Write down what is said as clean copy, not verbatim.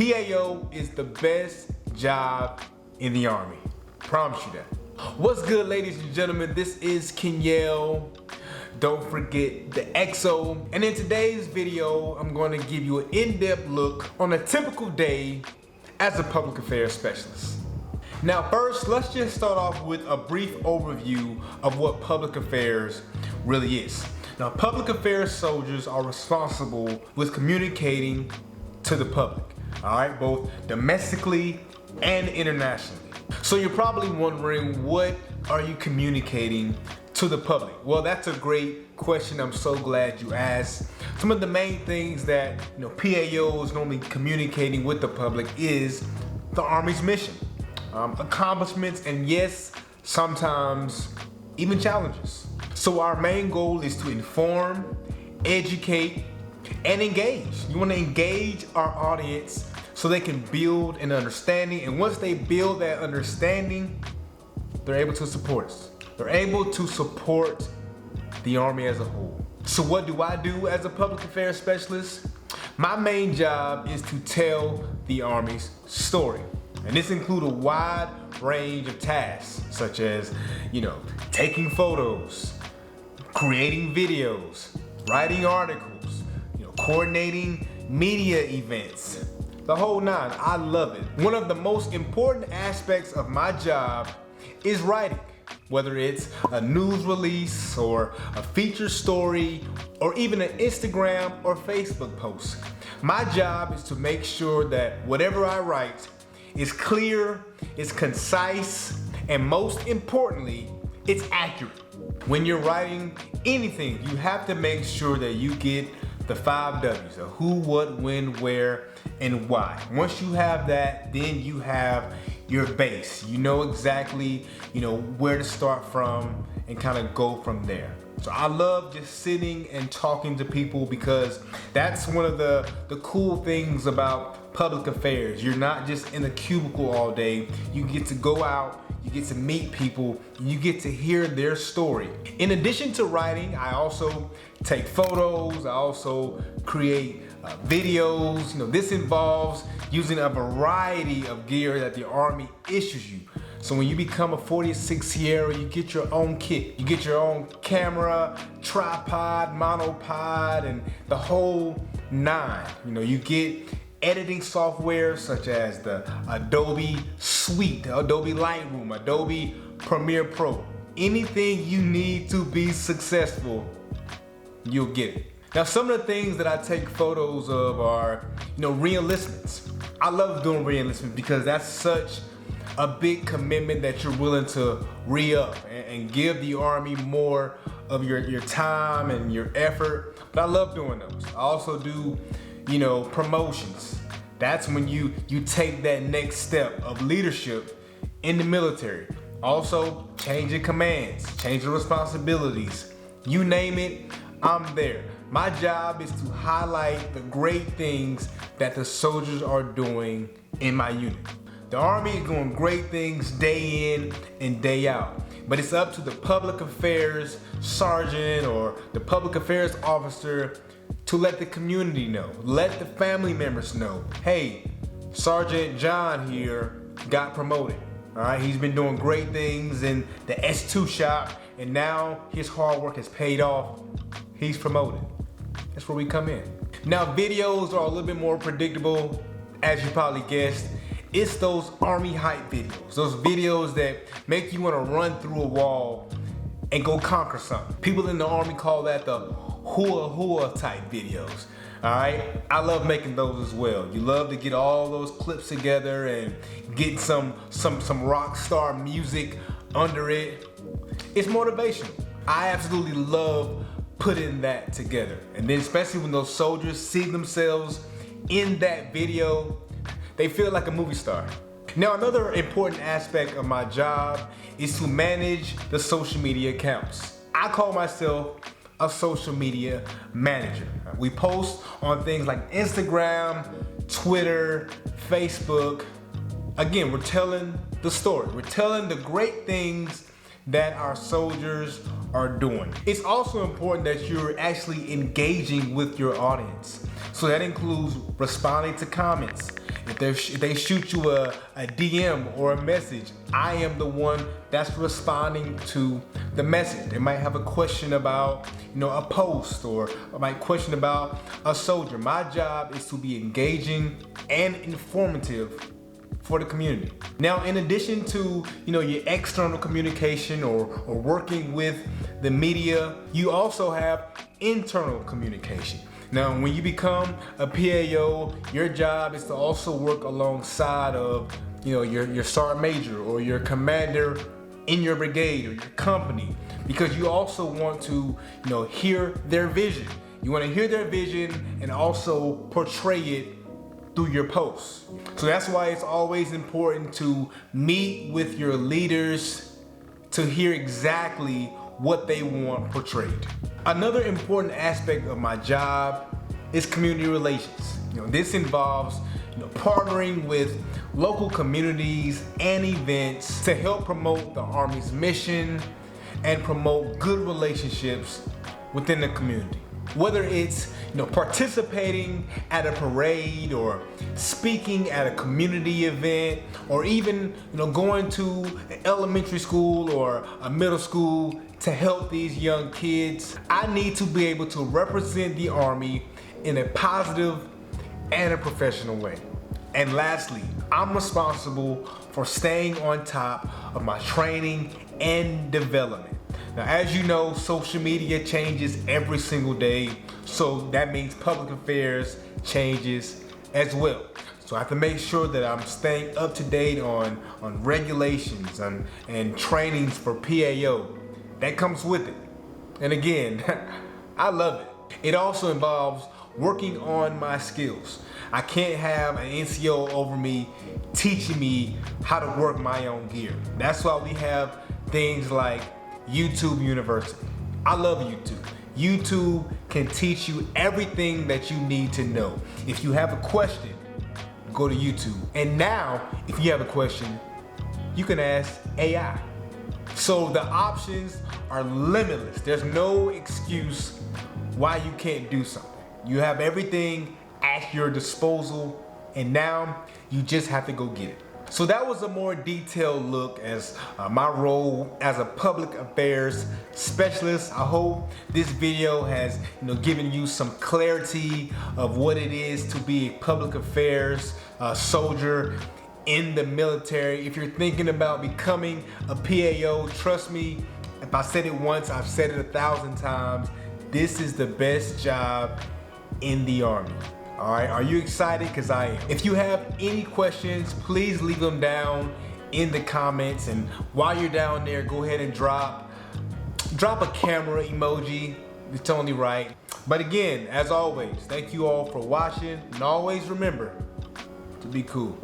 PAO is the best job in the Army. Promise you that. What's good, ladies and gentlemen? This is Kenyel. Don't forget the XO. And in today's video, I'm going to give you an in-depth look on a typical day as a public affairs specialist. Now first, let's just start off with a brief overview of what public affairs really is. Now, public affairs soldiers are responsible with communicating to the public, all right, both domestically and internationally. So you're probably wondering, what are you communicating to the public? Well, that's a great question. I'm so glad you asked. Some of the main things that PAO is normally communicating with the public is the Army's mission, accomplishments, and yes, sometimes even challenges. So our main goal is to inform, educate, and engage. You want to engage our audience so they can build an understanding, and once they build that understanding, they're able to support us. They're able to support the Army as a whole. So what do I do as a public affairs specialist? My main job is to tell the Army's story. And this includes a wide range of tasks, such as, taking photos, creating videos, writing articles, coordinating media events, the whole nine. I love it. One of the most important aspects of my job is writing, whether it's a news release or a feature story or even an Instagram or Facebook post. My job is to make sure that whatever I write is clear, it's concise, and most importantly, it's accurate. When you're writing anything, you have to make sure that you get the 5 W's of who, what, when, where, and why. Once you have that, then you have your base. You know exactly, where to start from and kind of go from there. So I love just sitting and talking to people, because that's one of the cool things about public affairs. You're not just in a cubicle all day. You get to go out, you get to meet people, and you get to hear their story. In addition to writing, I also take photos, I also create videos. This involves using a variety of gear that the Army issues you. So when you become a 46 Sierra, you get your own kit. You get your own camera, tripod, monopod, and the whole nine. You get editing software such as the Adobe Suite, Adobe Lightroom, Adobe Premiere Pro. Anything you need to be successful, you'll get it. Now, some of the things that I take photos of are, re-enlistments. I love doing re-enlistment because that's such a big commitment that you're willing to re-up and give the Army more of your time and your effort. But I love doing those. I also do, promotions. That's when you take that next step of leadership in the military. Also, changing commands, changing responsibilities. You name it, I'm there. My job is to highlight the great things that the soldiers are doing in my unit. The Army is doing great things day in and day out, but it's up to the public affairs sergeant or the public affairs officer to let the community know, let the family members know, hey, Sergeant John here got promoted. All right, he's been doing great things in the S2 shop, and now his hard work has paid off. He's promoted. That's where we come in. Now, videos are a little bit more predictable, as you probably guessed. It's those Army hype videos, those videos that make you want to run through a wall and go conquer something. People in the Army call that the hua type videos. All right, I love making those as well. You love to get all those clips together and get some rock star music under it. It's motivational. I absolutely love putting that together. And then especially when those soldiers see themselves in that video, they feel like a movie star. Now, another important aspect of my job is to manage the social media accounts. I call myself a social media manager. We post on things like Instagram, Twitter, Facebook. Again, we're telling the story. We're telling the great things that our soldiers are doing. It's also important that you're actually engaging with your audience. So that includes responding to comments. If they shoot you a DM or a message, I am the one that's responding to the message. They might have a question about, a post, or might question about a soldier. My job is to be engaging and informative for the community. Now, in addition to, your external communication or working with the media, you also have internal communication. Now, when you become a PAO, your job is to also work alongside of, your sergeant major or your commander in your brigade or your company, because you also want to, hear their vision. You want to hear their vision and also portray it through your posts. So that's why it's always important to meet with your leaders to hear exactly what they want portrayed. Another important aspect of my job is community relations. This involves partnering with local communities and events to help promote the Army's mission and promote good relationships within the community. Whether it's participating at a parade or speaking at a community event, or even going to an elementary school or a middle school to help these young kids, I need to be able to represent the Army in a positive and a professional way. And lastly, I'm responsible for staying on top of my training and development. Now, as you know, social media changes every single day, so that means public affairs changes as well. So I have to make sure that I'm staying up to date on regulations and trainings for PAO. That comes with it. And again, I love it. It also involves working on my skills. I can't have an NCO over me teaching me how to work my own gear. That's why we have things like YouTube University. I love YouTube. YouTube can teach you everything that you need to know. If you have a question, go to YouTube. And now, if you have a question, you can ask AI. So the options are limitless. There's no excuse why you can't do something. You have everything at your disposal, and now you just have to go get it. So that was a more detailed look as my role as a public affairs specialist. I hope this video has given you some clarity of what it is to be a public affairs soldier in the military. If you're thinking about becoming a PAO, trust me, if I said it once, I've said it 1,000 times. This is the best job in the Army. All right, are you excited? Because I am. If you have any questions, please leave them down in the comments. And while you're down there, go ahead and drop a camera emoji. It's only right. But again, as always, thank you all for watching. And always remember to be cool.